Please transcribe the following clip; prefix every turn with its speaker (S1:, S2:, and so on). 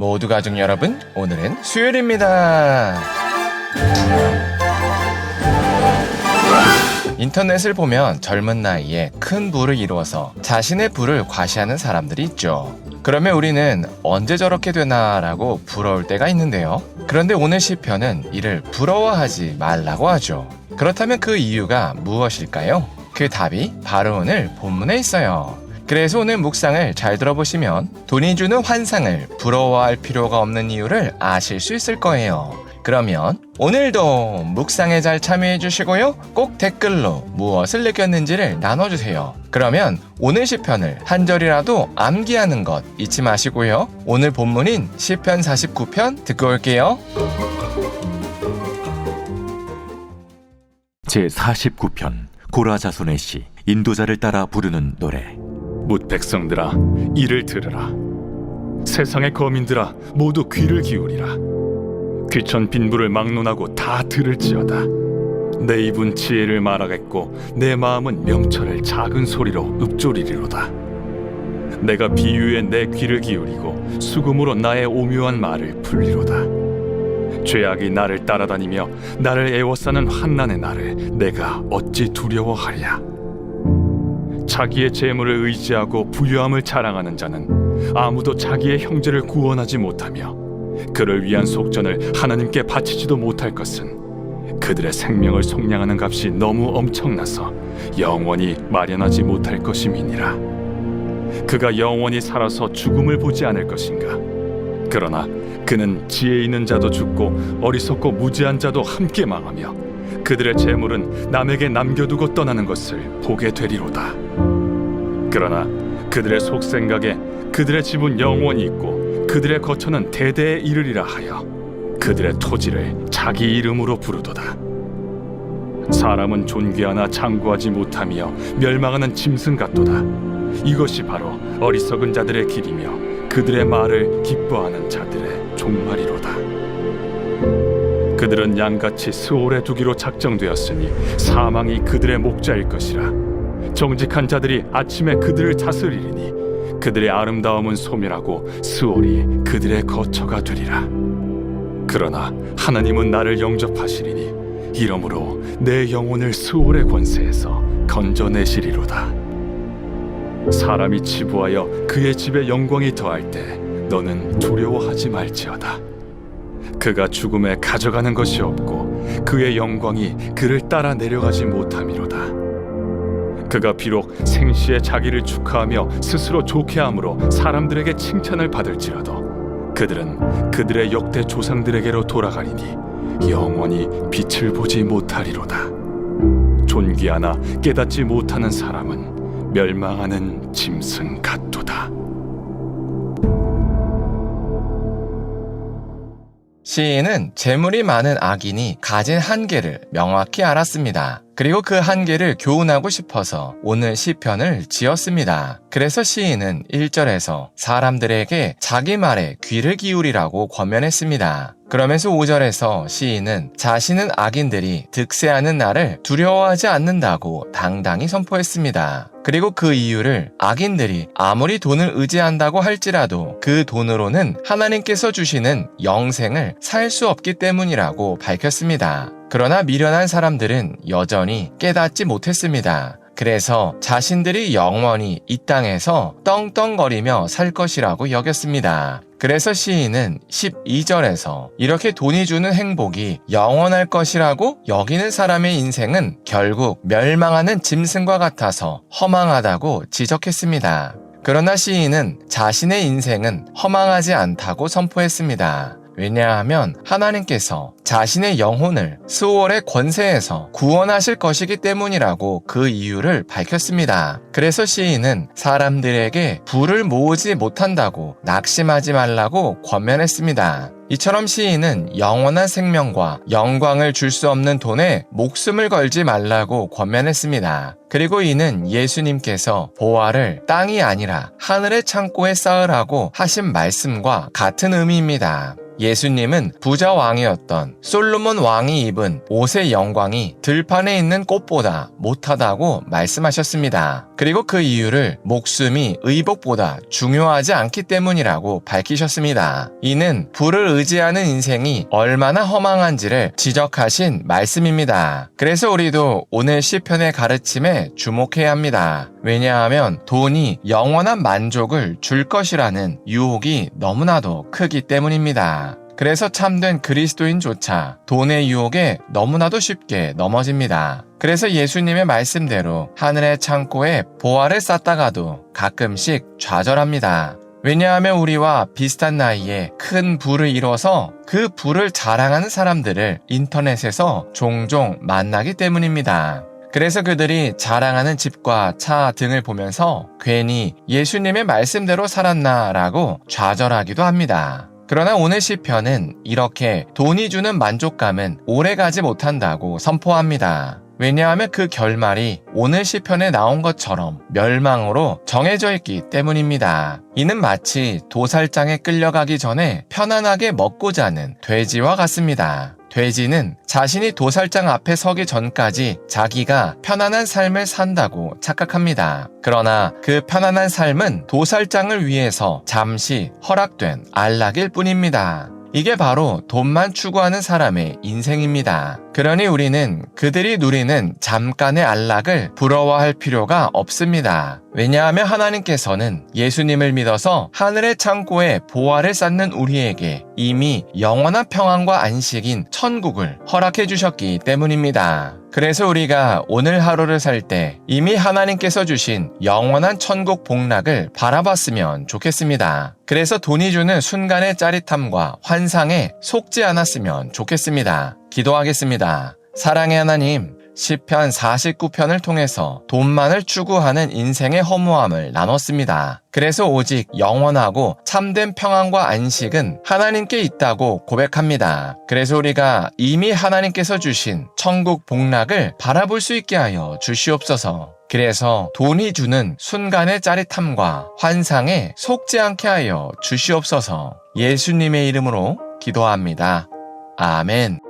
S1: 모두 가족 여러분, 오늘은 수요일입니다. 인터넷을 보면 젊은 나이에 큰 부를 이루어서 자신의 부를 과시하는 사람들이 있죠. 그러면 우리는 언제 저렇게 되나 라고 부러울 때가 있는데요. 그런데 오늘 시편은 이를 부러워하지 말라고 하죠. 그렇다면 그 이유가 무엇일까요? 그 답이 바로 오늘 본문에 있어요. 그래서 오늘 묵상을 잘 들어보시면 돈이 주는 환상을 부러워할 필요가 없는 이유를 아실 수 있을 거예요. 그러면 오늘도 묵상에 잘 참여해 주시고요. 꼭 댓글로 무엇을 느꼈는지를 나눠주세요. 그러면 오늘 시편을 한 절이라도 암기하는 것 잊지 마시고요. 오늘 본문인 시편 49편 듣고 올게요.
S2: 제49편 고라 자손의 시 인도자를 따라 부르는 노래.
S3: 뭇 백성들아 이를 들으라. 세상의 거민들아 모두 귀를 기울이라. 귀천 빈부를 막론하고 다 들을지어다. 내 입은 지혜를 말하겠고 내 마음은 명철을 작은 소리로 읊조리리로다. 내가 비유에 내 귀를 기울이고 수금으로 나의 오묘한 말을 풀리로다. 죄악이 나를 따라다니며 나를 애워싸는 환난의 날을 내가 어찌 두려워하랴. 자기의 재물을 의지하고 부유함을 자랑하는 자는 아무도 자기의 형제를 구원하지 못하며 그를 위한 속전을 하나님께 바치지도 못할 것은 그들의 생명을 속량하는 값이 너무 엄청나서 영원히 마련하지 못할 것임이니라. 그가 영원히 살아서 죽음을 보지 않을 것인가. 그러나 그는 지혜 있는 자도 죽고 어리석고 무지한 자도 함께 망하며 그들의 재물은 남에게 남겨두고 떠나는 것을 보게 되리로다. 그러나 그들의 속생각에 그들의 집은 영원히 있고 그들의 거처는 대대에 이르리라 하여 그들의 토지를 자기 이름으로 부르도다. 사람은 존귀하나 장구하지 못하며 멸망하는 짐승 같도다. 이것이 바로 어리석은 자들의 길이며 그들의 말을 기뻐하는 자들의 종말이로다. 그들은 양같이 스올에 두기로 작정되었으니 사망이 그들의 목자일 것이라. 정직한 자들이 아침에 그들을 다스리리니 그들의 아름다움은 소멸하고 스올이 그들의 거처가 되리라. 그러나 하나님은 나를 영접하시리니 이러므로 내 영혼을 스올의 권세에서 건져내시리로다. 사람이 치부하여 그의 집에 영광이 더할 때 너는 두려워하지 말지어다. 그가 죽음에 가져가는 것이 없고 그의 영광이 그를 따라 내려가지 못함이로다. 그가 비록 생시에 자기를 축하하며 스스로 좋게함으로 사람들에게 칭찬을 받을지라도 그들은 그들의 역대 조상들에게로 돌아가리니 영원히 빛을 보지 못하리로다. 존귀하나 깨닫지 못하는 사람은 멸망하는 짐승 같도다.
S1: 시인은 재물이 많은 악인이 가진 한계를 명확히 알았습니다. 그리고 그 한계를 교훈하고 싶어서 오늘 시편을 지었습니다. 그래서 시인은 1절에서 사람들에게 자기 말에 귀를 기울이라고 권면했습니다. 그러면서 5절에서 시인은 자신은 악인들이 득세하는 날을 두려워하지 않는다고 당당히 선포했습니다. 그리고 그 이유를 악인들이 아무리 돈을 의지한다고 할지라도 그 돈으로는 하나님께서 주시는 영생을 살 수 없기 때문이라고 밝혔습니다. 그러나 미련한 사람들은 여전히 깨닫지 못했습니다. 그래서 자신들이 영원히 이 땅에서 떵떵거리며 살 것이라고 여겼습니다. 그래서 시인은 12절에서 이렇게 돈이 주는 행복이 영원할 것이라고 여기는 사람의 인생은 결국 멸망하는 짐승과 같아서 허망하다고 지적했습니다. 그러나 시인은 자신의 인생은 허망하지 않다고 선포했습니다. 왜냐하면 하나님께서 자신의 영혼을 스올의 권세에서 구원하실 것이기 때문이라고 그 이유를 밝혔습니다. 그래서 시인은 사람들에게 부를 모으지 못한다고 낙심하지 말라고 권면했습니다. 이처럼 시인은 영원한 생명과 영광을 줄 수 없는 돈에 목숨을 걸지 말라고 권면했습니다. 그리고 이는 예수님께서 보화를 땅이 아니라 하늘의 창고에 쌓으라고 하신 말씀과 같은 의미입니다. 예수님은 부자 왕이었던 솔로몬 왕이 입은 옷의 영광이 들판에 있는 꽃보다 못하다고 말씀하셨습니다. 그리고 그 이유를 목숨이 의복보다 중요하지 않기 때문이라고 밝히셨습니다. 이는 부를 의지하는 인생이 얼마나 허망한지를 지적하신 말씀입니다. 그래서 우리도 오늘 시편의 가르침에 주목해야 합니다. 왜냐하면 돈이 영원한 만족을 줄 것이라는 유혹이 너무나도 크기 때문입니다. 그래서 참된 그리스도인조차 돈의 유혹에 너무나도 쉽게 넘어집니다. 그래서 예수님의 말씀대로 하늘의 창고에 보화를 쌓다가도 가끔씩 좌절합니다. 왜냐하면 우리와 비슷한 나이에 큰 부를 이뤄서 그 부를 자랑하는 사람들을 인터넷에서 종종 만나기 때문입니다. 그래서 그들이 자랑하는 집과 차 등을 보면서 괜히 예수님의 말씀대로 살았나라고 좌절하기도 합니다. 그러나 오늘 시편은 이렇게 돈이 주는 만족감은 오래가지 못한다고 선포합니다. 왜냐하면 그 결말이 오늘 시편에 나온 것처럼 멸망으로 정해져 있기 때문입니다. 이는 마치 도살장에 끌려가기 전에 편안하게 먹고 자는 돼지와 같습니다. 돼지는 자신이 도살장 앞에 서기 전까지 자기가 편안한 삶을 산다고 착각합니다. 그러나 그 편안한 삶은 도살장을 위해서 잠시 허락된 안락일 뿐입니다. 이게 바로 돈만 추구하는 사람의 인생입니다. 그러니 우리는 그들이 누리는 잠깐의 안락을 부러워할 필요가 없습니다. 왜냐하면 하나님께서는 예수님을 믿어서 하늘의 창고에 보화를 쌓는 우리에게 이미 영원한 평안과 안식인 천국을 허락해 주셨기 때문입니다. 그래서 우리가 오늘 하루를 살 때 이미 하나님께서 주신 영원한 천국 복락을 바라봤으면 좋겠습니다. 그래서 돈이 주는 순간의 짜릿함과 환상에 속지 않았으면 좋겠습니다. 기도하겠습니다. 사랑의 하나님, 시편 49편을 통해서 돈만을 추구하는 인생의 허무함을 나눴습니다. 그래서 오직 영원하고 참된 평안과 안식은 하나님께 있다고 고백합니다. 그래서 우리가 이미 하나님께서 주신 천국 복락을 바라볼 수 있게 하여 주시옵소서. 그래서 돈이 주는 순간의 짜릿함과 환상에 속지 않게 하여 주시옵소서. 예수님의 이름으로 기도합니다. 아멘.